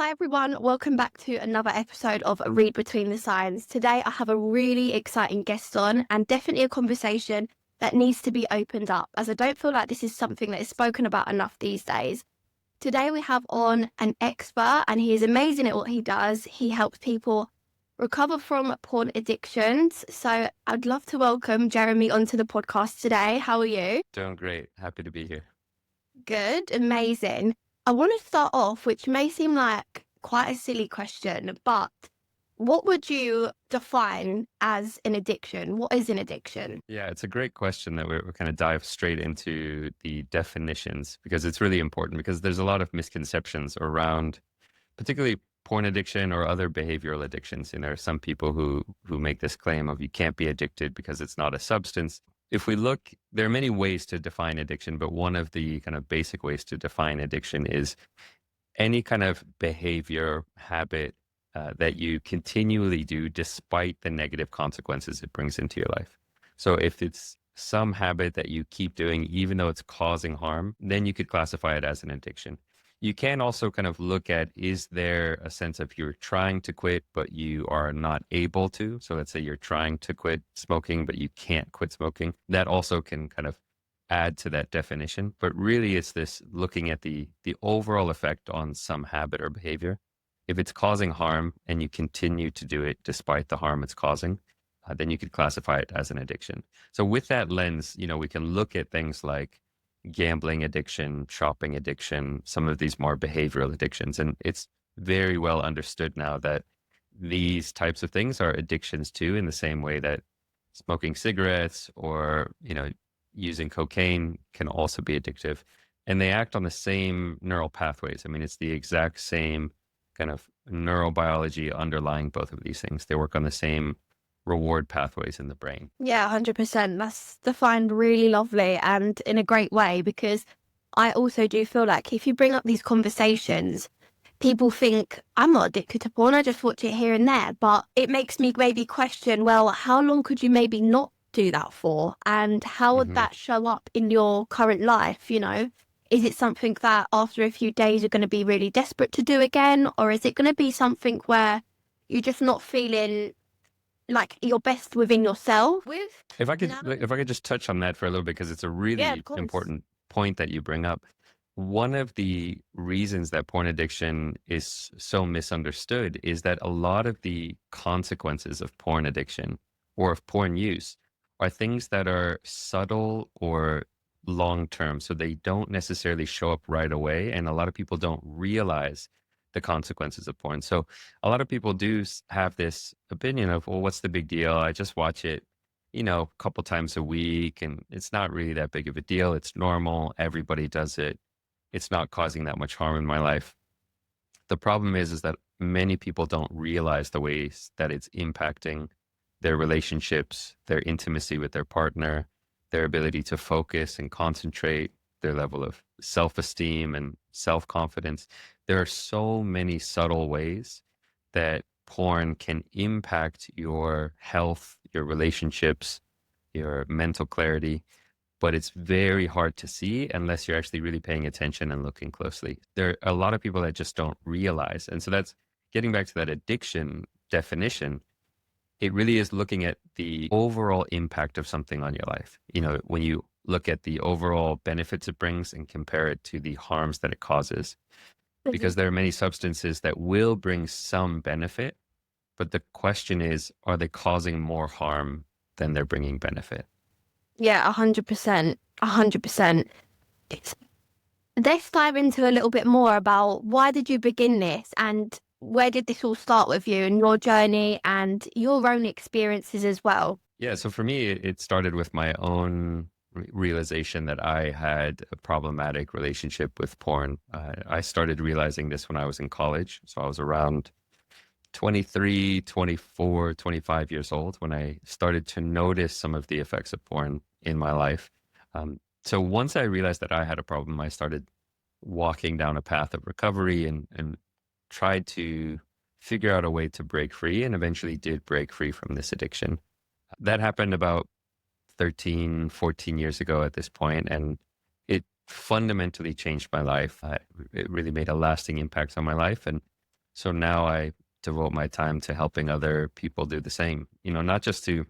Hi everyone, welcome back to another episode of Read Between the Signs. Today I have a really exciting guest on and definitely a conversation that needs to be opened up, as I don't feel like this is something that is spoken about enough these days. Today we have on an expert and he is amazing at what he does. He helps people recover from porn addictions. So I'd love to welcome Jeremy onto the podcast today. How are you? Doing great. Happy to be here. Good, amazing. I want to start off, which may seem like quite a silly question, but what would you define as an addiction? What is an addiction? Yeah, it's a great question that we're kind of dive straight into the definitions because it's really important because there's a lot of misconceptions around particularly porn addiction or other behavioral addictions. There are some people who make this claim of you can't be addicted because it's not a substance. If we look, there are many ways to define addiction, but one of the kind of basic ways to define addiction is any kind of behavior, habit that you continually do despite the negative consequences it brings into your life. So if it's some habit that you keep doing, even though it's causing harm, then you could classify it as an addiction. You can also kind of look at, is there a sense of you're trying to quit, but you are not able to? So let's say you're trying to quit smoking, but you can't quit smoking. That also can kind of add to that definition. But really, it's this looking at the overall effect on some habit or behavior. If it's causing harm and you continue to do it despite the harm it's causing, then you could classify it as an addiction. So with that lens, we can look at things like gambling addiction, shopping addiction, some of these more behavioral addictions. And it's very well understood now that these types of things are addictions too, in the same way that smoking cigarettes or, using cocaine can also be addictive. And they act on the same neural pathways. I mean, it's the exact same kind of neurobiology underlying both of these things. They work on the same reward pathways in the brain. Yeah, 100%. That's defined really lovely and in a great way, because I also do feel like if you bring up these conversations, people think I'm not addicted to porn, I just watch it here and there. But it makes me maybe question, well, how long could you maybe not do that for? And how would hmm that show up in your current life? Is it something that after a few days you're going to be really desperate to do again? Or is it going to be something where you're just not feeling like your best within yourself with? If I could, No. if I could just touch on that for a little bit, because it's a Yeah, of really course. important point that you bring up. One of the reasons that porn addiction is so misunderstood is that a lot of the consequences of porn addiction or of porn use are things that are subtle or long term. So they don't necessarily show up right away. And a lot of people don't realize the consequences of porn. So a lot of people do have this opinion of, well, what's the big deal? I just watch it, a couple times a week, and it's not really that big of a deal. It's normal. Everybody does it. It's not causing that much harm in my life. The problem is that many people don't realize the ways that it's impacting their relationships, their intimacy with their partner, their ability to focus and concentrate, their level of self-esteem and self-confidence. There are so many subtle ways that porn can impact your health, your relationships, your mental clarity, but it's very hard to see unless you're actually really paying attention and looking closely. There are a lot of people that just don't realize. And so that's getting back to that addiction definition. It really is looking at the overall impact of something on your life. When you look at the overall benefits it brings and compare it to the harms that it causes, because Mhm. there are many substances that will bring some benefit, but the question is, are they causing more harm than they're bringing benefit? Yeah, 100%. 100%. It's, let's dive into a little bit more about why did you begin this and where did this all start with you and your journey and your own experiences as well? Yeah, so for me, it started with my own realization that I had a problematic relationship with porn. I started realizing this when I was in college. So I was around 23, 24, 25 years old when I started to notice some of the effects of porn in my life. So once I realized that I had a problem, I started walking down a path of recovery and tried to figure out a way to break free and eventually did break free from this addiction. That happened about 13, 14 years ago at this point, and it fundamentally changed my life. It really made a lasting impact on my life. And So now I devote my time to helping other people do the same, not just to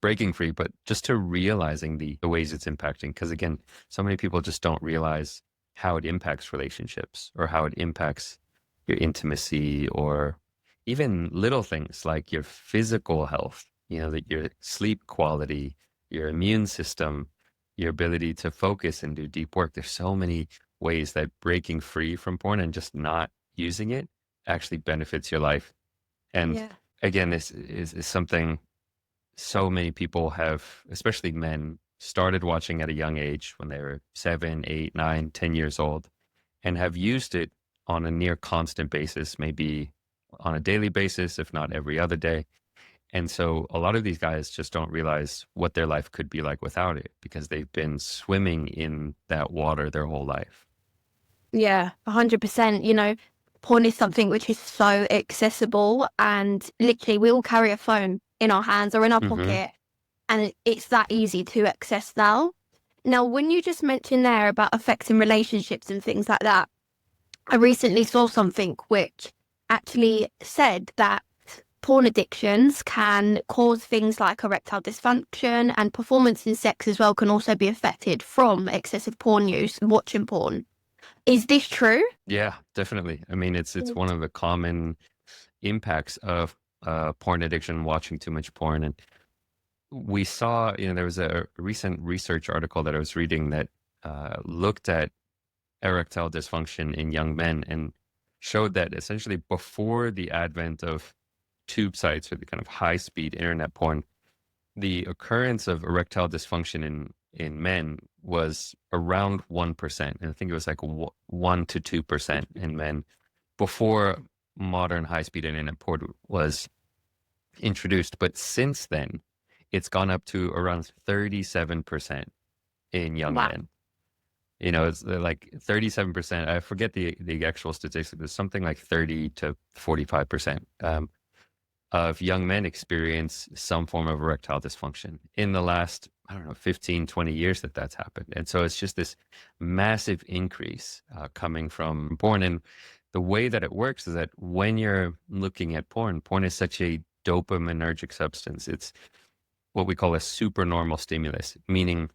breaking free, but just to realizing the ways it's impacting. Because again, so many people just don't realize how it impacts relationships or how it impacts your intimacy or even little things like your physical health, that your sleep quality, your immune system, your ability to focus and do deep work. There's so many ways that breaking free from porn and just not using it actually benefits your life. And Yeah. again, this is something so many people have, especially men, started watching at a young age when they were 7, 8, 9, 10 years old and have used it on a near constant basis, maybe on a daily basis, if not every other day. And so a lot of these guys just don't realize what their life could be like without it because they've been swimming in that water their whole life. Yeah, 100%. Porn is something which is so accessible, and literally we all carry a phone in our hands or in our Hmm. pocket, and it's that easy to access now. Now, when you just mentioned there about affecting relationships and things like that, I recently saw something which actually said that porn addictions can cause things like erectile dysfunction, and performance in sex as well can also be affected from excessive porn use and watching porn. Is this true? Yeah, definitely. I mean, it's one of the common impacts of porn addiction, watching too much porn. And we saw, there was a recent research article that I was reading that looked at erectile dysfunction in young men and showed that essentially before the advent of tube sites or the kind of high-speed internet porn, the occurrence of erectile dysfunction in men was around 1%. And I think it was like 1 to 2% in men before modern high-speed internet porn was introduced. But since then, it's gone up to around 37% in young Wow. men. It's like 37%. I forget the actual statistic. There's something like 30 to 45% of young men experience some form of erectile dysfunction in the last, I don't know, 15, 20 years that's happened. And so it's just this massive increase coming from porn. And the way that it works is that when you're looking at porn is such a dopaminergic substance. It's what we call a supernormal stimulus, meaning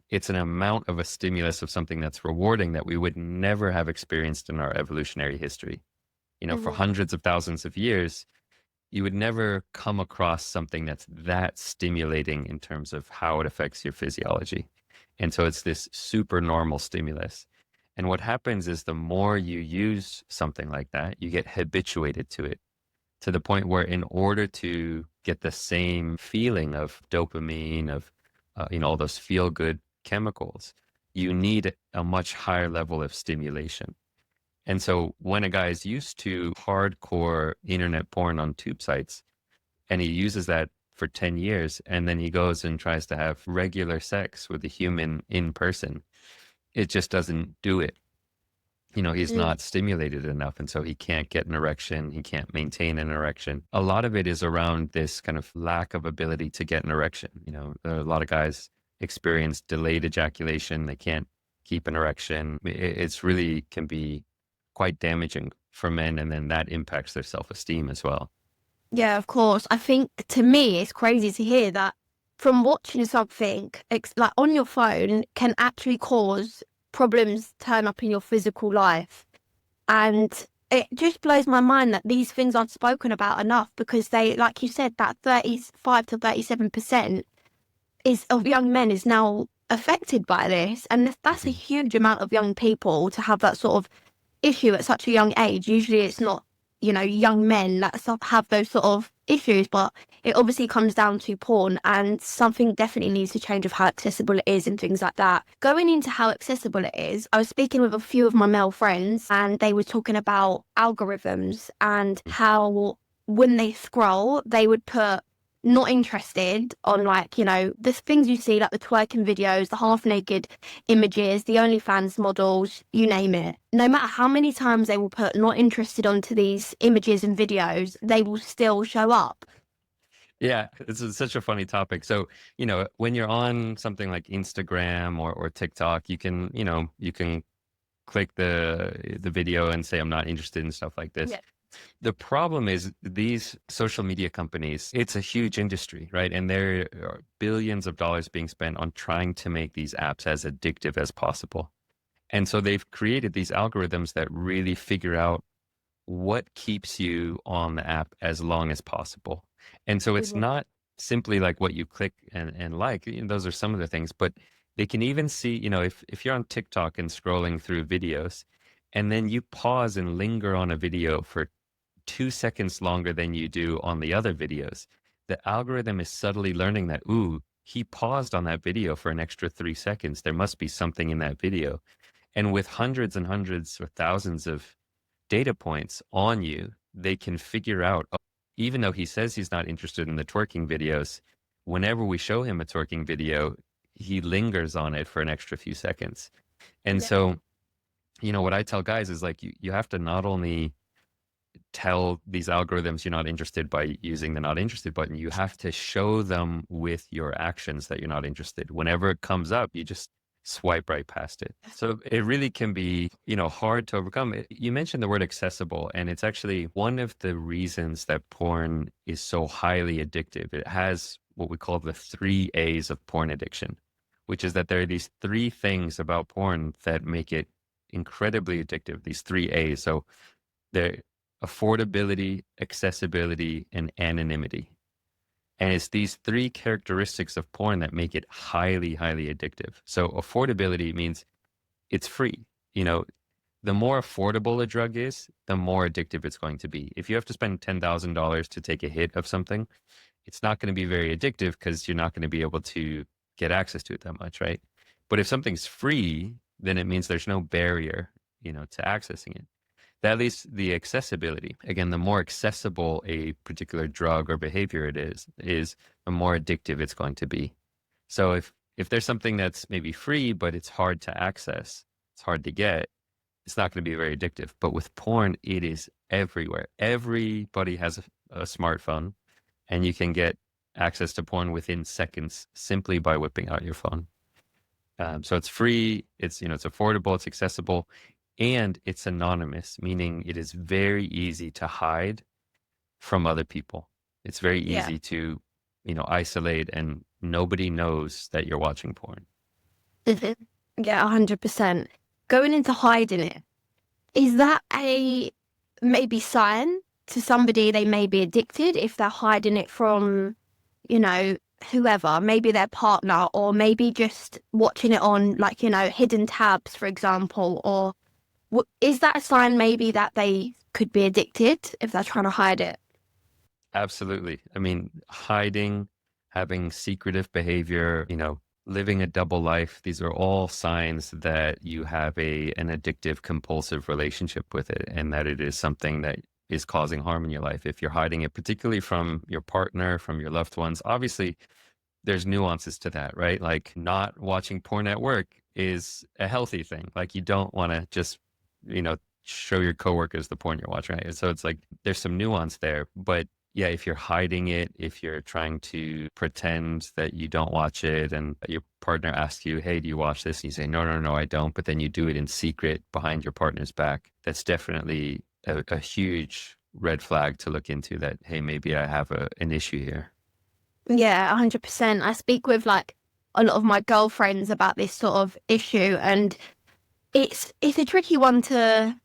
it's an amount of a stimulus of something that's rewarding that we would never have experienced in our evolutionary history. For Hmm. hundreds of thousands of years, you would never come across something that's that stimulating in terms of how it affects your physiology. And so it's this super normal stimulus. And what happens is the more you use something like that, you get habituated to it to the point where in order to get the same feeling of dopamine, of all those feel good chemicals, you need a much higher level of stimulation. And so when a guy is used to hardcore internet porn on tube sites and he uses that for 10 years and then he goes and tries to have regular sex with a human in person, it just doesn't do it. He's Mm. not stimulated enough. And so he can't get an erection. He can't maintain an erection. A lot of it is around this kind of lack of ability to get an erection. A lot of guys experience delayed ejaculation. They can't keep an erection. It's really can be quite damaging for men. And then that impacts their self-esteem as well. Yeah, of course. I think to me, it's crazy to hear that from watching something like on your phone can actually cause problems turn up in your physical life. And it just blows my mind that these things aren't spoken about enough, because they, like you said, that 35 to 37% is of young men is now affected by this. And that's a Mhm. huge amount of young people to have that sort of issue at such a young age. Usually it's not, young men that have those sort of issues, but it obviously comes down to porn, and something definitely needs to change of how accessible it is and things like that. Going into how accessible it is, I was speaking with a few of my male friends and they were talking about algorithms and how when they scroll, they would put not interested on, like, the things you see, like the twerking videos, the half naked images, the OnlyFans models, you name it. No matter how many times they will put not interested onto these images and videos, they will still show up. Yeah, this is such a funny topic. So, when you're on something like Instagram or TikTok, you can click the video and say I'm not interested in stuff like this. Yeah. The problem is these social media companies, it's a huge industry, right? And there are billions of dollars being spent on trying to make these apps as addictive as possible. And so they've created these algorithms that really figure out what keeps you on the app as long as possible. And so it's Mhm. not simply like what you click and like, those are some of the things, but they can even see, if you're on TikTok and scrolling through videos, and then you pause and linger on a video for 2 seconds longer than you do on the other videos, the algorithm is subtly learning that, ooh, he paused on that video for an extra 3 seconds. There must be something in that video. And with hundreds and hundreds or thousands of data points on you, they can figure out, oh, even though he says he's not interested in the twerking videos, whenever we show him a twerking video, he lingers on it for an extra few seconds. And Yeah. so, what I tell guys is like, you have to not only tell these algorithms you're not interested by using the not interested button, you have to show them with your actions that you're not interested. Whenever it comes up, you just swipe right past it. So it really can be, hard to overcome. You mentioned the word accessible, and it's actually one of the reasons that porn is so highly addictive. It has what we call the 3 A's of porn addiction, which is that there are these three things about porn that make it incredibly addictive, these 3 A's. So they're affordability, accessibility, and anonymity. And it's these three characteristics of porn that make it highly, highly addictive. So affordability means it's free. The more affordable a drug is, the more addictive it's going to be. If you have to spend $10,000 to take a hit of something, it's not going to be very addictive because you're not going to be able to get access to it that much, right? But if something's free, then it means there's no barrier, to accessing it. That leads to the accessibility. Again, the more accessible a particular drug or behavior it is the more addictive it's going to be. So if there's something that's maybe free, but it's hard to access, it's hard to get, it's not going to be very addictive. But with porn, it is everywhere. Everybody has a smartphone, and you can get access to porn within seconds simply by whipping out your phone. So it's free, it's affordable, it's accessible, and it's anonymous, meaning it is very easy to hide from other people. It's very Yeah. easy to, isolate, and nobody knows that you're watching porn. Mhm. Yeah, 100%. Going into hiding it, is that a maybe sign to somebody they may be addicted if they're hiding it from, you know, whoever, maybe their partner, or maybe just watching it on like, hidden tabs, for example, or is that a sign maybe that they could be addicted if they're trying to hide it? Absolutely. I mean, hiding, having secretive behavior, living a double life, these are all signs that you have an addictive, compulsive relationship with it, and that it is something that is causing harm in your life. If you're hiding it, particularly from your partner, from your loved ones, obviously there's nuances to that, right? Like not watching porn at work is a healthy thing. Like you don't want to just, show your coworkers the porn you're watching, right? So it's like there's some nuance there. But yeah, if you're hiding it, if you're trying to pretend that you don't watch it, and your partner asks you, hey, do you watch this? And you say, no, no, no, I don't. But then you do it in secret behind your partner's back. That's definitely a huge red flag to look into, that, hey, maybe I have an issue here. Yeah, 100%. I speak with like a lot of my girlfriends about this sort of issue, and it's a tricky one to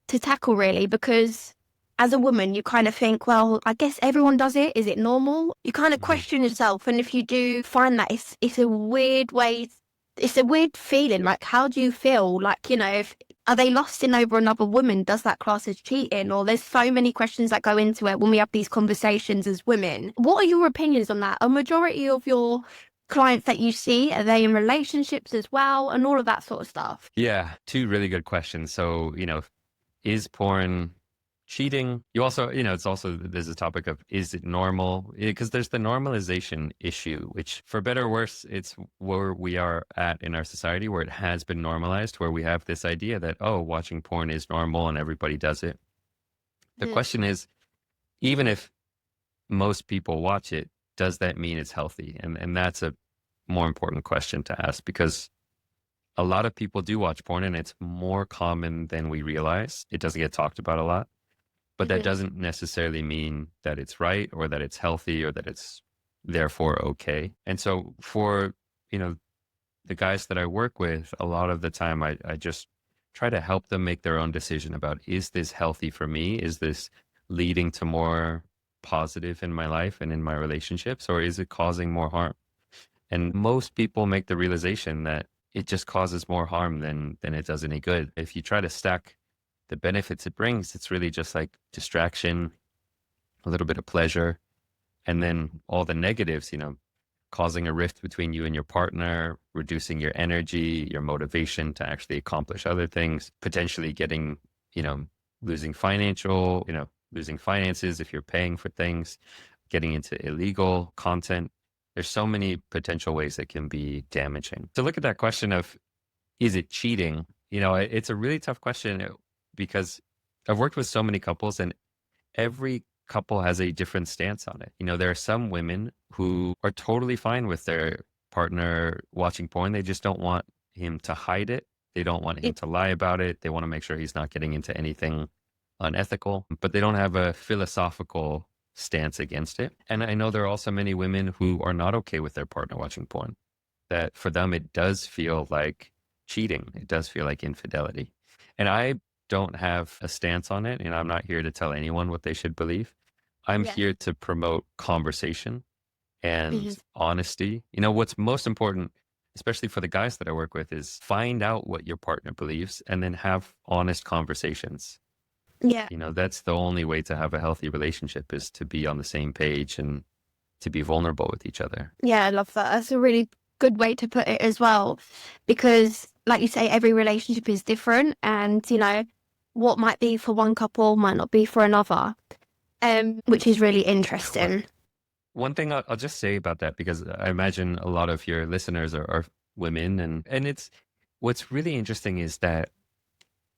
tackle really, because as a woman you kind of think, well, I guess everyone does it. Is it normal? You kind of Mhm. question yourself, and if you do find that, it's a weird way, it's a weird feeling. Like, how do you feel? Like, if are they lusting over another woman? Does that class as cheating? Or there's so many questions that go into it when we have these conversations as women. What are your opinions on that? A majority of your clients that you see, are they in relationships as well, and all of that sort of stuff? Yeah, two really good questions. So, is porn cheating? You also, it's also, there's a topic of, is it normal? Because there's the normalization issue, which for better or worse, it's where we are at in our society, where it has been normalized, where we have this idea that, oh, watching porn is normal and everybody does it. The Mhm. question is, even if most people watch it, does that mean it's healthy? And that's a more important question to ask, because a lot of people do watch porn, and it's more common than we realize. It doesn't get talked about a lot, but that Mhm. doesn't necessarily mean that it's right or that it's healthy or that it's therefore okay. And so for, you know, the guys that I work with, a lot of the time I just try to help them make their own decision about, is this healthy for me? Is this leading to more positive in my life and in my relationships, or is it causing more harm? And most people make the realization that it just causes more harm than it does any good. If you try to stack the benefits it brings, it's really just like distraction, a little bit of pleasure, and then all the negatives, causing a rift between you and your partner, reducing your energy, your motivation to actually accomplish other things, potentially getting, you know, losing losing finances if you're paying for things, getting into illegal content. There's so many potential ways that can be damaging. To look at that question of, is it cheating? It's a really tough question because I've worked with so many couples, and every couple has a different stance on it. There are some women who are totally fine with their partner watching porn. They just don't want him to hide it. They don't want him It, to lie about it. They want to make sure he's not getting into anything unethical, but they don't have a philosophical stance against it. And I know there are also many women who are not okay with their partner watching porn, that for them it does feel like cheating. It does feel like infidelity. And I don't have a stance on it, and I'm not here to tell anyone what they should believe. I'm yeah. here to promote conversation and Mhm. honesty. What's most important, especially for the guys that I work with, is find out what your partner believes and then have honest conversations. Yeah. That's the only way to have a healthy relationship, is to be on the same page and to be vulnerable with each other. Yeah, I love that. That's a really good way to put it as well. Because, like you say, every relationship is different, and what might be for one couple might not be for another. Which is really interesting. One thing I'll just say about that, because I imagine a lot of your listeners are women, and it's what's really interesting is that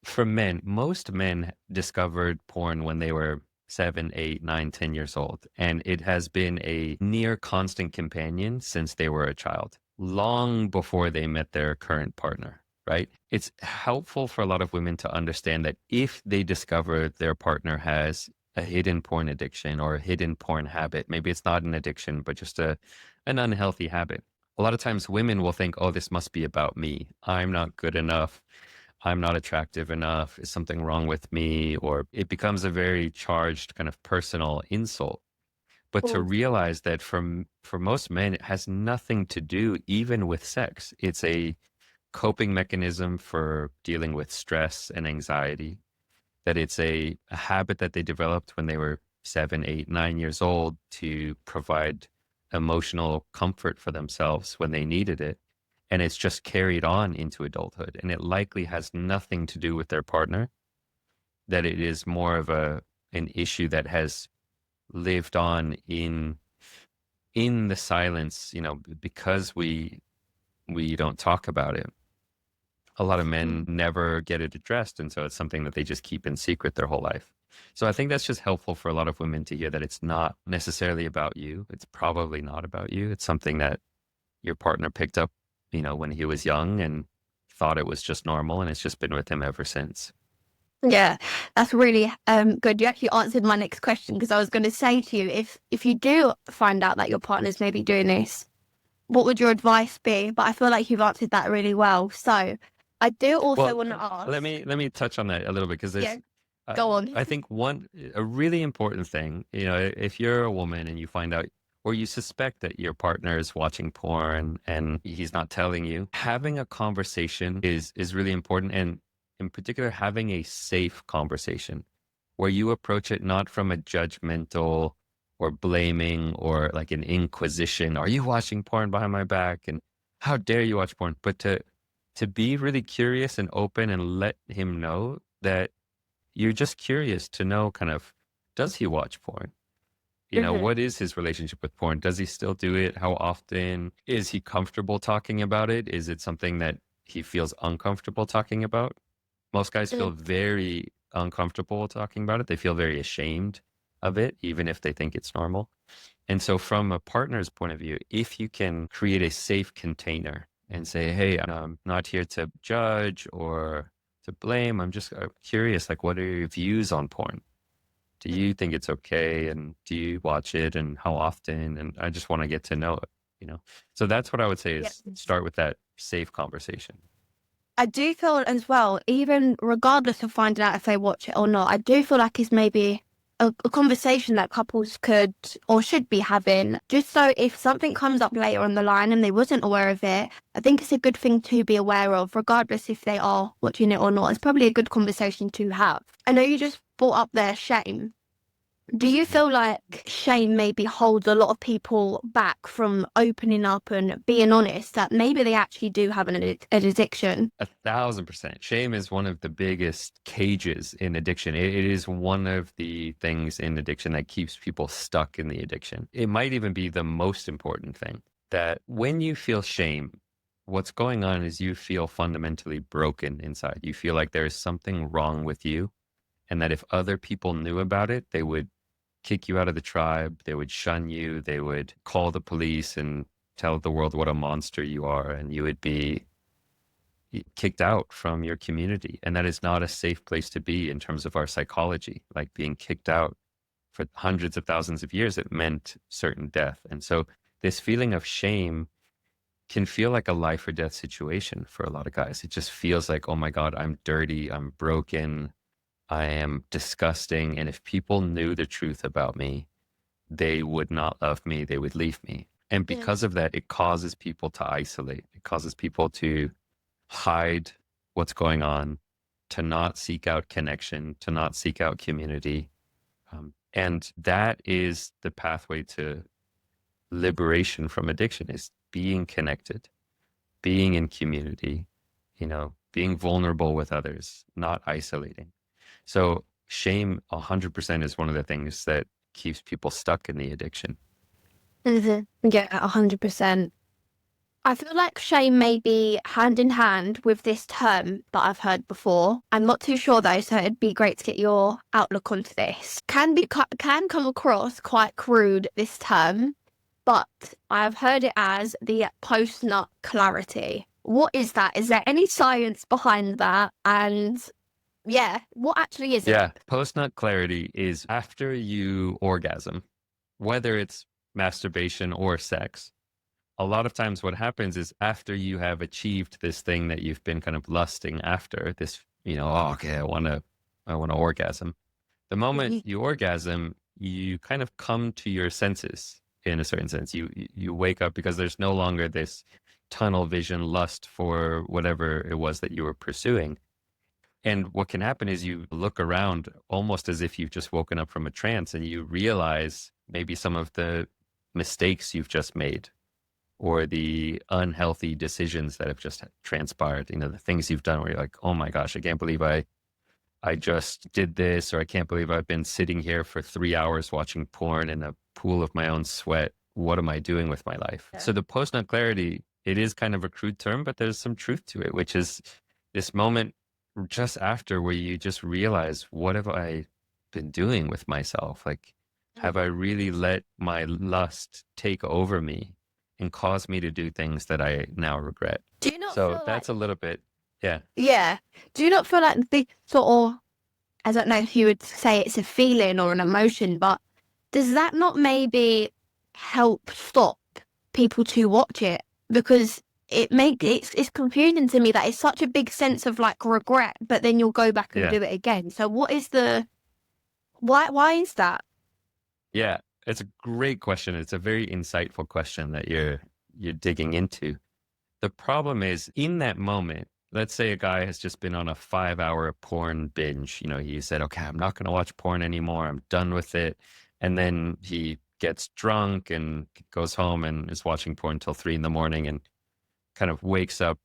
for men, most men discovered porn when they were 7, 8, 9, 10 years old, and it has been a near constant companion since they were a child, long before they met their current partner. Right? It's helpful for a lot of women to understand that if they discover their partner has a hidden porn addiction or a hidden porn habit, maybe it's not an addiction, but just an unhealthy habit. A lot of times women will think, oh, this must be about me. I'm not good enough. I'm not attractive enough. Is something wrong with me? Or it becomes a very charged kind of personal insult. But to Mm. realize that for most men, it has nothing to do even with sex. It's a coping mechanism for dealing with stress and anxiety, that it's a habit that they developed when they were 7, 8, 9 years old to provide emotional comfort for themselves when they needed it. And it's just carried on into adulthood. And it likely has nothing to do with their partner, that it is more of an issue that has lived on in the silence, because we don't talk about it. A lot of men Mm. never get it addressed, and so it's something that they just keep in secret their whole life. So I think that's just helpful for a lot of women to hear, that it's not necessarily about you. It's probably not about you. It's something that your partner picked up, when he was young, and thought it was just normal, and it's just been with him ever since. Yeah, that's really good. You actually answered my next question, because I was going to say to you, if you do find out that your partner's maybe doing this, what would your advice be? But I feel like you've answered that really well. So I do also Well, want to let ask. me let me touch on that a little bit, because Yeah, there's, go on. I think a really important thing, if you're a woman and you find out, or you suspect that your partner is watching porn and he's not telling you, having a conversation is really important, and in particular, having a safe conversation where you approach it not from a judgmental or blaming or like an inquisition. Are you watching porn behind my back? And how dare you watch porn? But to be really curious and open, and let him know that you're just curious to know, kind of, does he watch porn? Hmm. What is his relationship with porn? Does he still do it? How often? Is he comfortable talking about it? Is it something that he feels uncomfortable talking about? Most guys feel very uncomfortable talking about it. They feel very ashamed of it, even if they think it's normal. And so, from a partner's point of view, if you can create a safe container and say, hey, I'm not here to judge or to blame. I'm just curious, like, what are your views on porn? Do you think it's okay? And do you watch it and how often? And I just want to get to know it, you know? So that's what I would say Yeah. is start with that safe conversation. I do feel as well, even regardless of finding out if they watch it or not, I do feel like it's maybe a conversation that couples could or should be having, just so if something comes up later on the line and they wasn't aware of it, I think it's a good thing to be aware of, regardless if they are watching it or not. It's probably a good conversation to have. I know you just brought up their shame. Do you feel like shame maybe holds a lot of people back from opening up and being honest that maybe they actually do have an addiction? 1,000%. Shame is one of the biggest cages in addiction. It is one of the things in addiction that keeps people stuck in the addiction. It might even be the most important thing that when you feel shame, what's going on is you feel fundamentally broken inside. You feel like there is something wrong with you, and that if other people knew about it, they would kick you out of the tribe, they would shun you, they would call the police and tell the world what a monster you are, and you would be kicked out from your community. And that is not a safe place to be in terms of our psychology. Like being kicked out for hundreds of thousands of years, it meant certain death. And so this feeling of shame can feel like a life or death situation for a lot of guys. It just feels like, oh my God, I'm dirty, I'm broken, I am disgusting. And if people knew the truth about me, they would not love me, they would leave me. And Yeah. because of that, it causes people to isolate. It causes people to hide what's going on, to not seek out connection, to not seek out community. And that is the pathway to liberation from addiction is being connected, being in community, being vulnerable with others, not isolating. So shame 100% is one of the things that keeps people stuck in the addiction. Yeah, 100%. I feel like shame may be hand in hand with this term that I've heard before. I'm not too sure though, so it'd be great to get your outlook onto this. Can come across quite crude, this term, but I've heard it as the post-nut clarity. What is that? Is there any science behind that? And yeah, what actually is it? Yeah. Post nut clarity is after you orgasm, whether it's masturbation or sex. A lot of times what happens is after you have achieved this thing that you've been kind of lusting after, this, oh, okay, I want to orgasm. The moment Mhm. you orgasm, you kind of come to your senses in a certain sense. You wake up because there's no longer this tunnel vision lust for whatever it was that you were pursuing. And what can happen is you look around almost as if you've just woken up from a trance and you realize maybe some of the mistakes you've just made or the unhealthy decisions that have just transpired, the things you've done where you're like, oh my gosh, I can't believe I just did this, or I can't believe I've been sitting here for 3 hours watching porn in a pool of my own sweat. What am I doing with my life? Yeah. So the post-nut clarity, it is kind of a crude term, but there's some truth to it, which is this moment just after where you just realize, what have I been doing with myself? Like, have I really let my lust take over me and cause me to do things that I now regret? Do you not So feel like, that's a little bit, yeah. yeah, do you not feel like the sort of, I don't know if you would say it's a feeling or an emotion, but does that not maybe help stop people to watch it? Because it's confusing to me that it's such a big sense of like regret, but then you'll go back and Yeah. do it again. So what is the why is that? Yeah, it's a great question. It's a very insightful question that you're digging into. The problem is in that moment, let's say a guy has just been on a 5 hour porn binge. He said, okay, I'm not going to watch porn anymore. I'm done with it. And then he gets drunk and goes home and is watching porn till 3 in the morning and kind of wakes up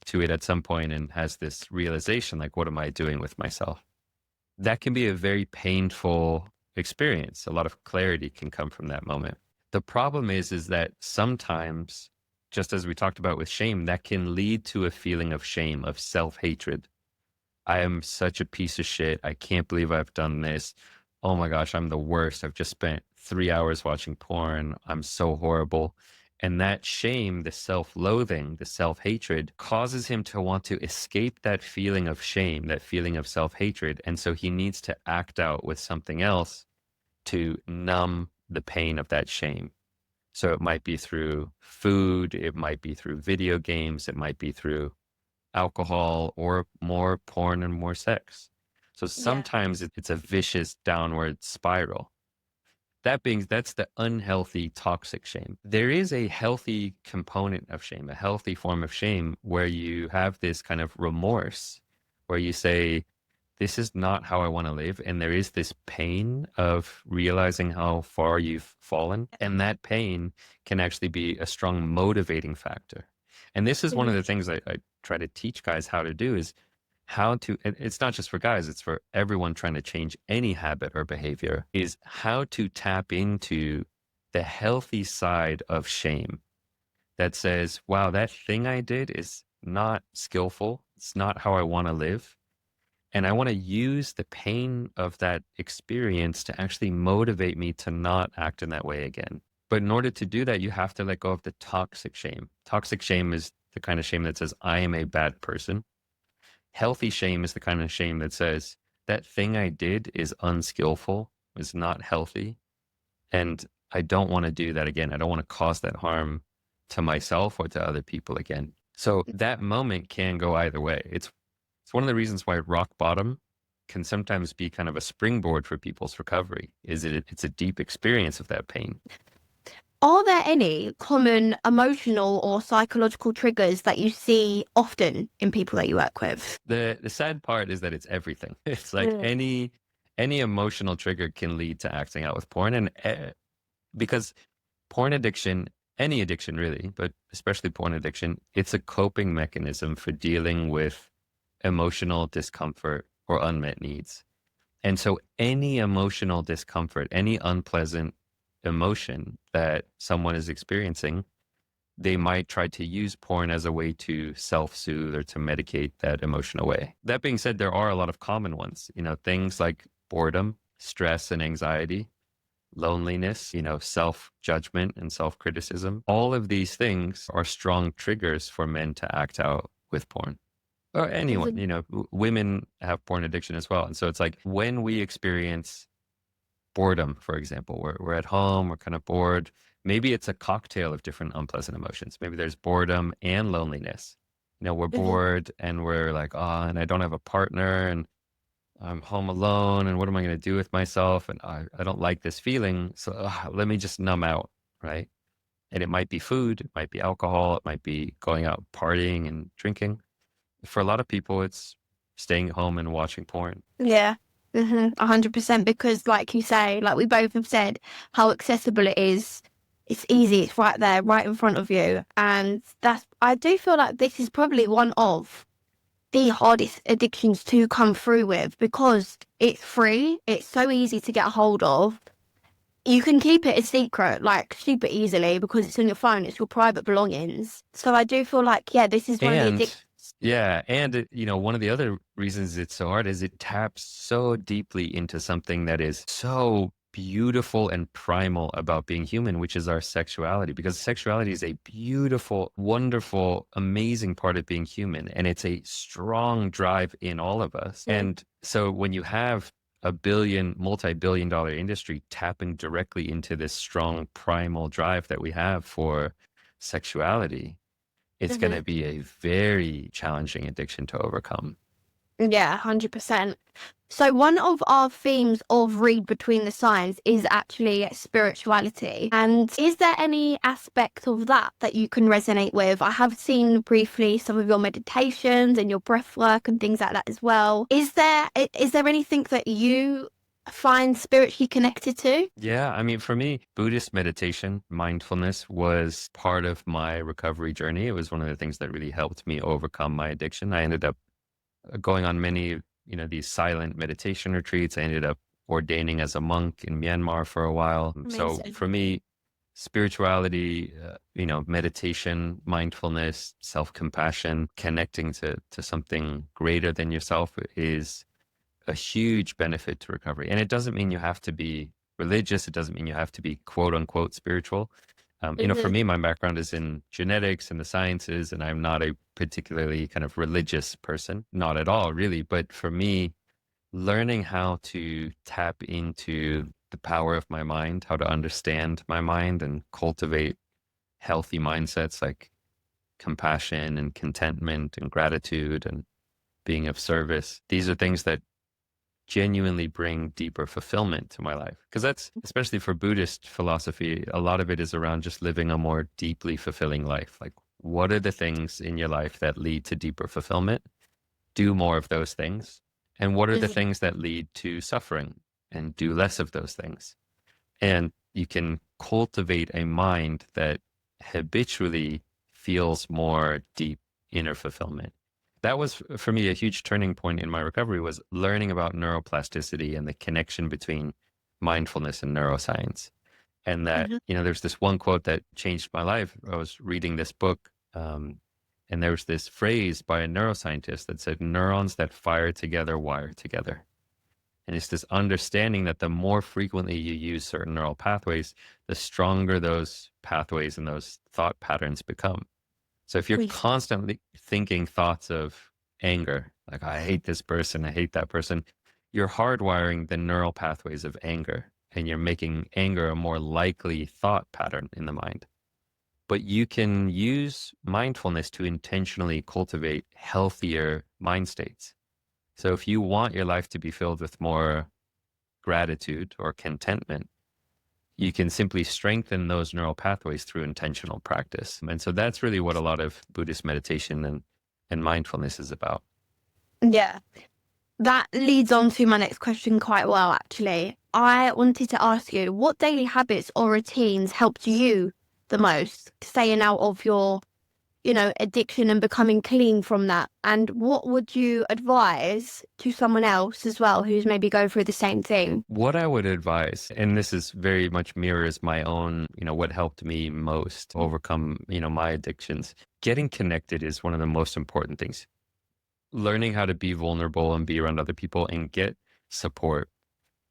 to it at some point and has this realization, like, what am I doing with myself? That can be a very painful experience. A lot of clarity can come from that moment. The problem is that sometimes, just as we talked about with shame, that can lead to a feeling of shame, of self-hatred. I am such a piece of shit. I can't believe I've done this. Oh my gosh, I'm the worst. I've just spent 3 hours watching porn. I'm so horrible. And that shame, the self-loathing, the self-hatred causes him to want to escape that feeling of shame, that feeling of self-hatred. And so he needs to act out with something else to numb the pain of that shame. So it might be through food, it might be through video games, it might be through alcohol, or more porn and more sex. So Yeah. sometimes it's a vicious downward spiral. That's the unhealthy, toxic shame. There is a healthy component of shame, a healthy form of shame where you have this kind of remorse, where you say, this is not how I want to live. And there is this pain of realizing how far you've fallen. And that pain can actually be a strong motivating factor. And this is one of Mhm. the things I try to teach guys how to do is how to, and it's not just for guys, it's for everyone trying to change any habit or behavior, is how to tap into the healthy side of shame that says, wow, that thing I did is not skillful. It's not how I want to live. And I want to use the pain of that experience to actually motivate me to not act in that way again. But in order to do that, you have to let go of the toxic shame. Toxic shame is the kind of shame that says, I am a bad person. Healthy shame is the kind of shame that says, that thing I did is unskillful, is not healthy, and I don't want to do that again. I don't want to cause that harm to myself or to other people again. So that moment can go either way. It's one of the reasons why rock bottom can sometimes be kind of a springboard for people's recovery, is it's a deep experience of that pain. Are there any common emotional or psychological triggers that you see often in people that you work with? The sad part is that it's everything. It's like Mm. any emotional trigger can lead to acting out with porn, and because porn addiction, any addiction really, but especially porn addiction, it's a coping mechanism for dealing with emotional discomfort or unmet needs. And so any emotional discomfort, any unpleasant emotion that someone is experiencing, they might try to use porn as a way to self-soothe or to medicate that emotion away. That being said, there are a lot of common ones, things like boredom, stress and anxiety, loneliness, self-judgment and self-criticism. All of these things are strong triggers for men to act out with porn. Or anyone, Mhm. women have porn addiction as well. And so it's like when we experience boredom, for example, we're at home, we're kind of bored. Maybe it's a cocktail of different unpleasant emotions. Maybe there's boredom and loneliness. We're Mhm. bored and we're like, oh, and I don't have a partner and I'm home alone. And what am I going to do with myself? And I don't like this feeling. So let me just numb out. Right. And it might be food, it might be alcohol, it might be going out partying and drinking. For a lot of people, it's staying at home and watching porn. Yeah. 100%. Because, like you say, like we both have said, how accessible it is. It's easy. It's right there, right in front of you. And I do feel like this is probably one of the hardest addictions to come through with because it's free. It's so easy to get a hold of. You can keep it a secret, like super easily because it's on your phone. It's your private belongings. So I do feel like, yeah, this is one of the And addictions. yeah, and one of the other reasons it's so hard is it taps so deeply into something that is so beautiful and primal about being human, which is our sexuality, because sexuality is a beautiful, wonderful, amazing part of being human. And it's a strong drive in all of us. And so when you have a multi-billion dollar industry tapping directly into this strong primal drive that we have for sexuality, it's going to be a very challenging addiction to overcome. Yeah, 100%. So one of our themes of Read Between the Signs is actually spirituality. And is there any aspect of that that you can resonate with? I have seen briefly some of your meditations and your breath work and things like that as well. Is there anything that you find spiritually connected to? Yeah, I mean, for me, Buddhist meditation, mindfulness was part of my recovery journey. It was one of the things that really helped me overcome my addiction. I ended up going on many, these silent meditation retreats. I ended up ordaining as a monk in Myanmar for a while. So Amazing. for me, spirituality, meditation, mindfulness, self-compassion, connecting to something greater than yourself is a huge benefit to recovery. And it doesn't mean you have to be religious. It doesn't mean you have to be quote unquote spiritual. For Hmm. me, my background is in genetics and the sciences, and I'm not a particularly kind of religious person, not at all, really. But for me, learning how to tap into the power of my mind, how to understand my mind and cultivate healthy mindsets like compassion and contentment and gratitude and being of service. These are things that genuinely bring deeper fulfillment to my life. Because that's, especially for Buddhist philosophy, a lot of it is around just living a more deeply fulfilling life. Like, what are the things in your life that lead to deeper fulfillment? Do more of those things. And what are the Hmm. things that lead to suffering? And do less of those things. And you can cultivate a mind that habitually feels more deep inner fulfillment. That was for me a huge turning point in my recovery, was learning about neuroplasticity and the connection between mindfulness and neuroscience. And that, Hmm. there's this one quote that changed my life. I was reading this book, and there was this phrase by a neuroscientist that said, neurons that fire together wire together. And it's this understanding that the more frequently you use certain neural pathways, the stronger those pathways and those thought patterns become. So if you're constantly thinking thoughts of anger, like, I hate this person, I hate that person, you're hardwiring the neural pathways of anger, and you're making anger a more likely thought pattern in the mind. But you can use mindfulness to intentionally cultivate healthier mind states. So if you want your life to be filled with more gratitude or contentment, you can simply strengthen those neural pathways through intentional practice. And so that's really what a lot of Buddhist meditation and mindfulness is about. Yeah. That leads on to my next question quite well, actually. I wanted to ask you, what daily habits or routines helped you the most staying out of your, addiction and becoming clean from that? And what would you advise to someone else as well who's maybe going through the same thing? What I would advise, and this is very much mirrors my own, what helped me most overcome, my addictions. Getting connected is one of the most important things. Learning how to be vulnerable and be around other people and get support,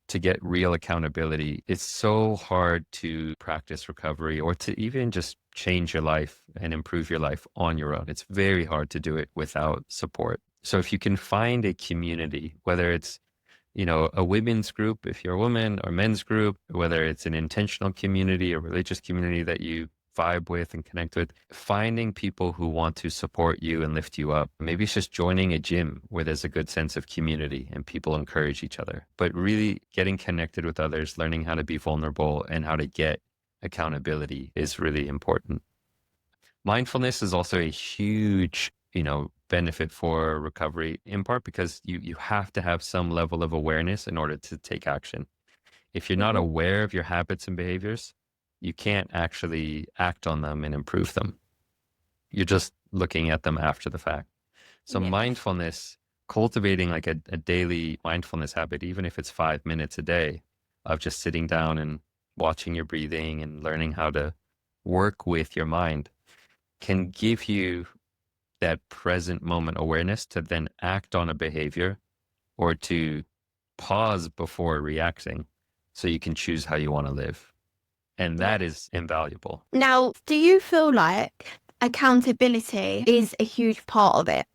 to get real accountability. It's so hard to practice recovery or to even just change your life and improve your life on your own. It's very hard to do it without support. So if you can find a community, whether it's, a women's group if you're a woman, or men's group, whether it's an intentional community, a religious community that you vibe with and connect with, finding people who want to support you and lift you up. Maybe it's just joining a gym where there's a good sense of community and people encourage each other, but really getting connected with others, learning how to be vulnerable and how to get accountability is really important. Mindfulness is also a huge, benefit for recovery, in part because you have to have some level of awareness in order to take action. If you're not Mhm. aware of your habits and behaviors, you can't actually act on them and improve them. You're just looking at them after the fact. So Yes. mindfulness, cultivating like a daily mindfulness habit, even if it's 5 minutes a day of just sitting down and watching your breathing and learning how to work with your mind, can give you that present moment awareness to then act on a behavior or to pause before reacting so you can choose how you want to live. And that Yes. is invaluable. Now, do you feel like accountability is a huge part of it?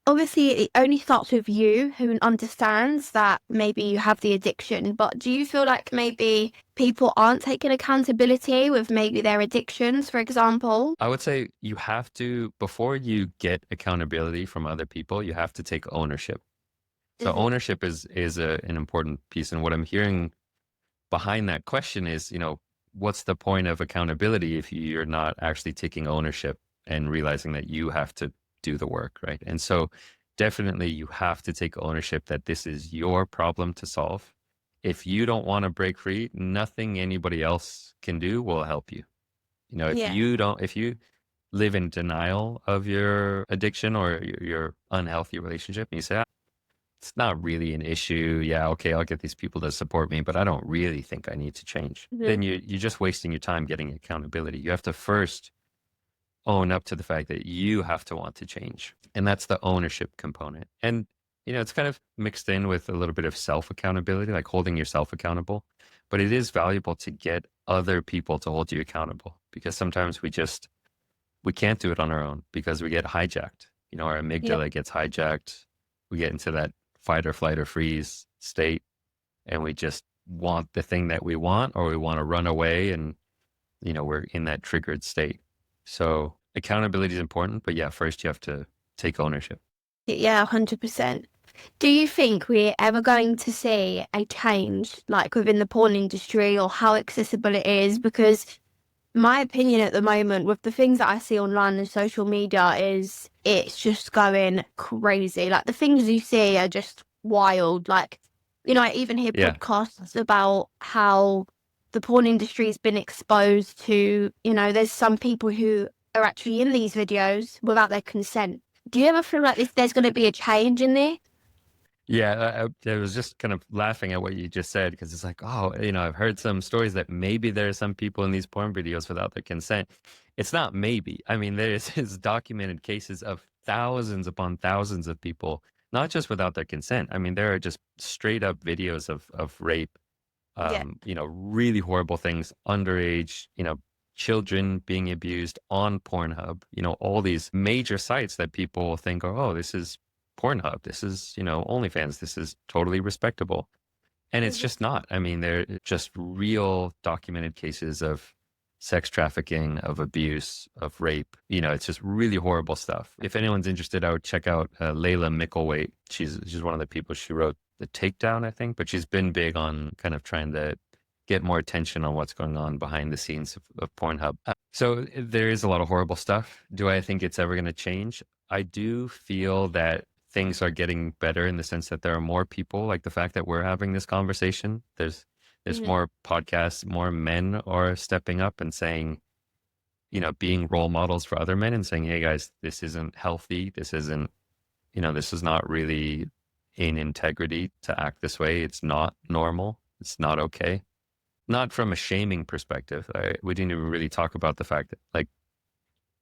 Obviously, it only starts with you who understands that maybe you have the addiction, but do you feel like maybe people aren't taking accountability with maybe their addictions, for example? I would say you have to, before you get accountability from other people, you have to take ownership. So Hmm. ownership is an important piece. And what I'm hearing behind that question is, what's the point of accountability if you're not actually taking ownership and realizing that you have to do the work, right? And so definitely you have to take ownership that this is your problem to solve. If you don't want to break free, nothing anybody else can do will help you. Yeah. If you live in denial of your addiction or your unhealthy relationship, and you say, it's not really an issue. Yeah, okay, I'll get these people to support me, but I don't really think I need to change. Hmm. Then you're just wasting your time getting accountability. You have to first own up to the fact that you have to want to change. And that's the ownership component. And, it's kind of mixed in with a little bit of self accountability, like holding yourself accountable. but it is valuable to get other people to hold you accountable, because sometimes we can't do it on our own because we get hijacked. You know, our Yeah. amygdala gets hijacked. We get into that fight or flight or freeze state, and we just want the thing that we want, or we want to run away, and you know, we're in that triggered state. So accountability is important, but yeah, first you have to take ownership. Yeah, 100%. Do you think we're ever going to see a change, like within the porn industry, or how accessible it is? Because my opinion at the moment, with the things that I see online and social media, is it's just going crazy. Like the things you see are just wild. Like, you know, I even hear Yeah. podcasts about how the porn industry has been exposed to, you know, there's some people who are actually in these videos without their consent. Do you ever feel like there's going to be a change in there? Yeah, I was just kind of laughing at what you just said, because it's like, oh, you know, I've heard some stories that maybe there are some people in these porn videos without their consent. It's not maybe. I mean, there is documented cases of thousands upon thousands of people, not just without their consent. I mean, there are just straight up videos of rape, Yeah. you know, really horrible things, underage, you know, children being abused on Pornhub, you know, all these major sites that people think, oh, this is Pornhub, this is, you know, OnlyFans, this is totally respectable. And it's Mhm. just not. I mean, they're just real documented cases of sex trafficking, of abuse, of rape. You know, it's just really horrible stuff. If anyone's interested, I would check out Layla Micklethwait. She's one of the people. She wrote The Takedown, I think, but she's been big on kind of trying to get more attention on what's going on behind the scenes of Pornhub. So there is a lot of horrible stuff. Do I think it's ever going to change? I do feel that things are getting better in the sense that there are more people, like the fact that we're having this conversation. There's Mhm. more podcasts, more men are stepping up and saying, you know, being role models for other men and saying, hey guys, this isn't healthy. This isn't, you know, this is not really in integrity to act this way. It's not normal. It's not okay. Not from a shaming perspective. We didn't even really talk about the fact that, like,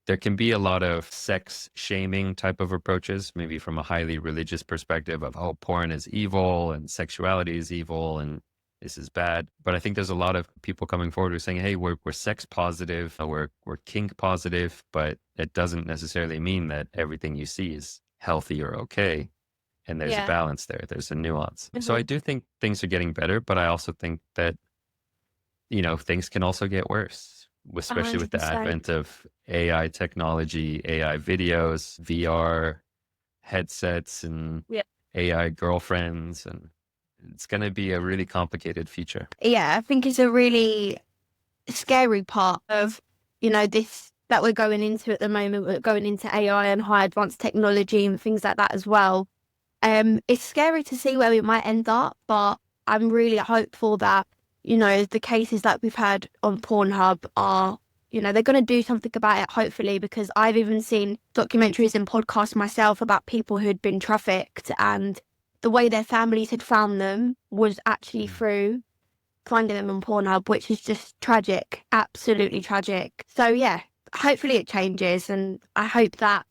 there can be a lot of sex shaming type of approaches, maybe from a highly religious perspective of, oh, porn is evil and sexuality is evil and this is bad. But I think there's a lot of people coming forward who are saying, hey, we're sex positive, we're kink positive, but it doesn't necessarily mean that everything you see is healthy or okay. And there's a Yeah. balance there. There's a nuance. So I Mhm. do think things are getting better, but I also think that, you know, things can also get worse, especially with the 100%. advent of AI technology, AI videos, VR headsets, and Yeah. AI girlfriends. And it's going to be a really complicated future. Yeah, I think it's a really scary part of, you know, this that we're going into at the moment. We're going into AI and high advanced technology and things like that as well. It's scary to see where we might end up, but I'm really hopeful that, you know, the cases that we've had on Pornhub are, you know, they're going to do something about it, hopefully, because I've even seen documentaries and podcasts myself about people who'd been trafficked, and the way their families had found them was actually Mm. through finding them on Pornhub, which is just tragic, absolutely tragic. So yeah, hopefully it changes, and I hope that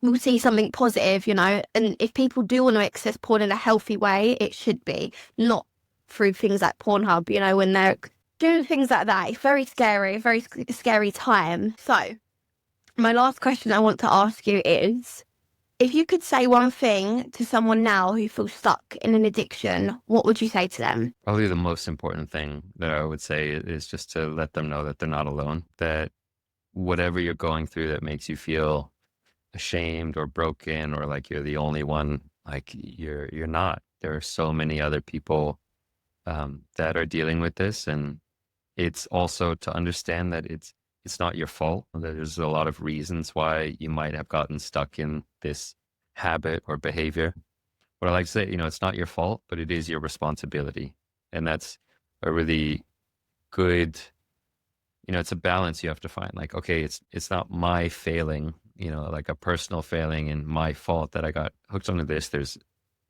we'll see something positive, you know. And if people do want to access porn in a healthy way, it should be not through things like Pornhub, you know, when they're doing things like that. It's very scary, very scary time. So, my last question I want to ask you is, if you could say one thing to someone now who feels stuck in an addiction, what would you say to them? Probably the most important thing that I would say is just to let them know that they're not alone, that whatever you're going through that makes you feel ashamed or broken or like you're the only one, like you're not. There are so many other people that are dealing with this, and it's also to understand that it's not your fault. That there's a lot of reasons why you might have gotten stuck in this habit or behavior. But I like to say, you know, it's not your fault, but it is your responsibility, and that's a really good, you know, it's a balance you have to find. Like, okay, it's not my failing, you know, like a personal failing and my fault that I got hooked onto this. There's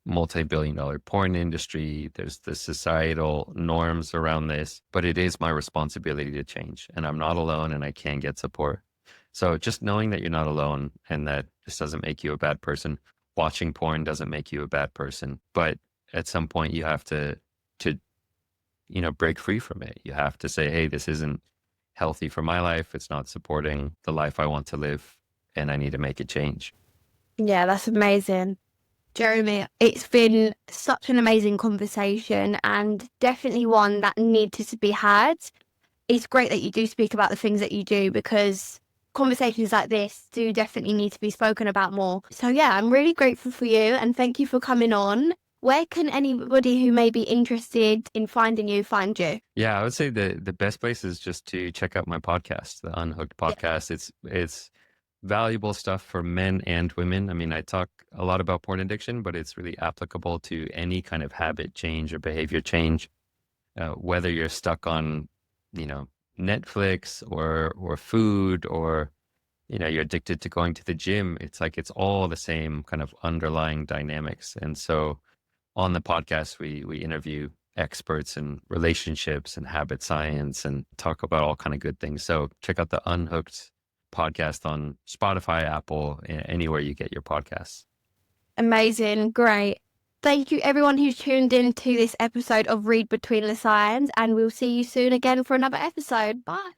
multi-billion-dollar porn industry. There's the societal norms around this, but it is my responsibility to change, and I'm not alone, and I can get support. So just knowing that you're not alone and that this doesn't make you a bad person. Watching porn doesn't make you a bad person, but at some point you have to break free from it. You have to say, hey, this isn't healthy for my life. It's not supporting the life I want to live, and I need to make a change. Yeah, that's amazing. Jeremy, it's been such an amazing conversation and definitely one that needed to be had. It's great that you do speak about the things that you do because conversations like this do definitely need to be spoken about more. So yeah, I'm really grateful for you and thank you for coming on. Where can anybody who may be interested in finding you find you? Yeah, I would say the best place is just to check out my podcast, the Unhooked Yeah. podcast. It's valuable stuff for men and women. I mean, I talk a lot about porn addiction, but it's really applicable to any kind of habit change or behavior change, whether you're stuck on, you know, Netflix or food, or you're addicted to going to the gym. It's like it's all the same kind of underlying dynamics. And so on the podcast, we interview experts in relationships and habit science and talk about all kind of good things. So check out the Unhooked podcast on Spotify, Apple, anywhere you get your podcasts. Amazing. Great. Thank you everyone who's tuned in to this episode of Read Between the Signs and we'll see you soon again for another episode. Bye.